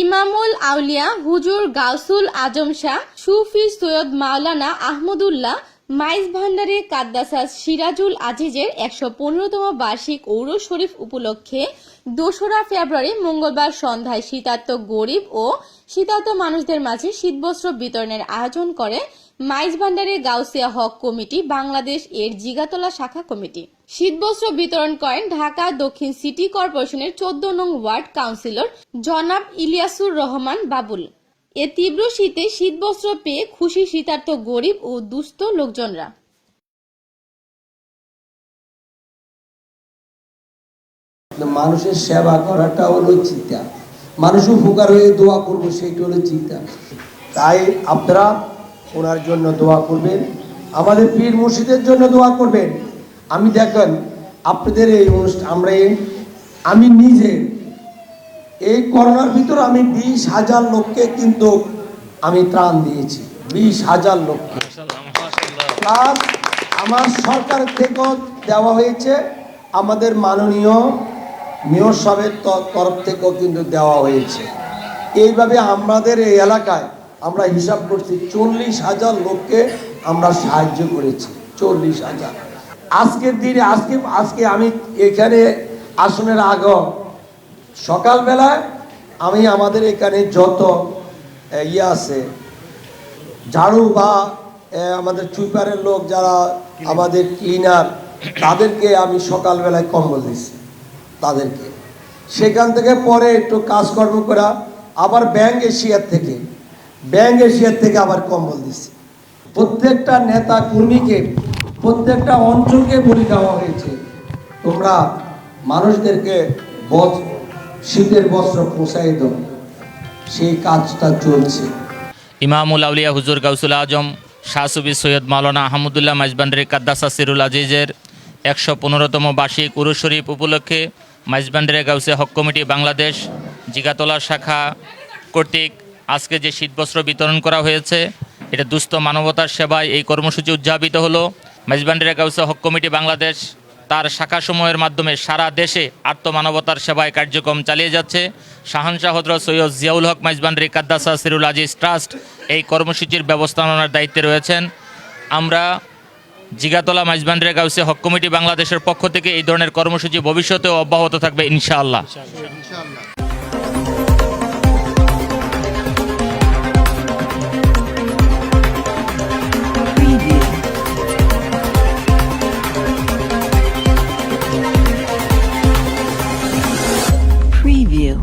ইমামুল আউলিয়া হুজুর গাউসুল আজম শাহ সুফি সৈয়দ মাওলানা আহমদুল্লাহ মাইজ ভান্ডারী কাদ্দাসাস সিরাজুল আজিজের ১১৫তম বার্ষিক ঔরস শরীফ উপলক্ষে ২রা ফেব্রুয়ারি মঙ্গলবার সন্ধ্যায় শীতার্ত গরিব ও শীতার্ত মানুষদের মাঝে শীতবস্ত্র বিতরণের আয়োজন করে মাইজ ভান্ডারী গাউসিয়া হক কমিটি বাংলাদেশ এর জিগাতলা শাখা কমিটি। শীতবস্ত্র বিতরণ করেন ঢাকা দক্ষিণ সিটি কর্পোরেশনের ১৪ নং ওয়ার্ড কাউন্সিলর জনাব ইলিয়াসুর রহমান বাবুল। এ তীব্র শীতে শীতবস্ত্র পেয়ে খুশি শীতার্ত গরিব ও দুস্থ লোকজনরা। মানুষের সেবা করাটা হলো চিন্তা, মানুষ উপকার হয়ে দোয়া করবো সেইটা হলো চিন্তা। তাই আপনারা ওনার জন্য দোয়া করবেন, আমাদের পীর মুর্শিদের জন্য দোয়া করবেন। আমি দেখেন আপনাদের এই অনুষ্ঠান আমি নিজে এই করোনার ভিতর আমি ২০,০০০ লোককে কিন্তু আমি ত্রাণ দিয়েছি, ২০,০০০ লোককে। প্লাস আমার সরকার থেকেও দেওয়া হয়েছে, আমাদের মাননীয় মেয়র সাহেবের তরফ থেকেও কিন্তু দেওয়া হয়েছে। এইভাবে আমাদের এই এলাকায় আমরা হিসাব করছি ৪০,০০০ লোককে আমরা সাহায্য করেছি। ৪০,০০০ আজকের দিনে আজকে আমি এখানে আসনের আগে সকালবেলায় আমি আমাদের এখানে যত আছে ঝাড়ু বা আমাদের সুইপারের লোক যারা আমাদের ক্লিনার, তাদেরকে আমি সকালবেলায় কম্বল দিচ্ছি তাদেরকে। সেখান থেকে পরে একটু কাজকর্ম করা আবার ব্যাংক এশিয়ার থেকে আবার কম্বল দিচ্ছি। প্রত্যেকটা নেতা কর্মীকে প্রত্যেকটা অঞ্চলকে বলে দেওয়া হয়েছে তোমরা মানুষদেরকে শীতের বস্ত্র পৌঁছাই দাও, সেই কাজটা চলছে। ইমামুল আউলিয়া হুজুর গাউসুল আজম শাহ সুফি সৈয়দ মাওলানা আহমদুল্লাহ মাইজ ভান্ডারী কাদ্দাসাস সিরুল আজিজের ১১৫তম বার্ষিক উরুস শরীফ উপলক্ষে মাইজ ভান্ডারী গাউসিয়া হক কমিটি বাংলাদেশ জিগাতলা শাখা কর্তৃক আজকে যে শীতবস্ত্র বিতরণ করা হয়েছে, এটা দুস্থ মানবতার সেবায় এই কর্মসূচি উদযাপিত হলো। মাইজ ভান্ডারী গাউসিয়া হক কমিটি বাংলাদেশ তার শাখাসমূহের মাধ্যমে সারা দেশে আত্মমানবতার সেবায় কার্যক্রম চালিয়ে যাচ্ছে। শাহানশাহ হযরত সৈয়দ জিয়াউল হক মাইজ ভান্ডারী কাদ্দাসাস সিরুল আজিজ ট্রাস্ট এই কর্মসূচির ব্যবস্থাপনার দায়িত্বে রয়েছেন। আমরা জিগাতলা মাইজ ভান্ডারী গাউসিয়া হক কমিটি বাংলাদেশের পক্ষ থেকে এই ধরনের কর্মসূচি ভবিষ্যতেও অব্যাহত থাকবে ইনশাআল্লাহ। Preview.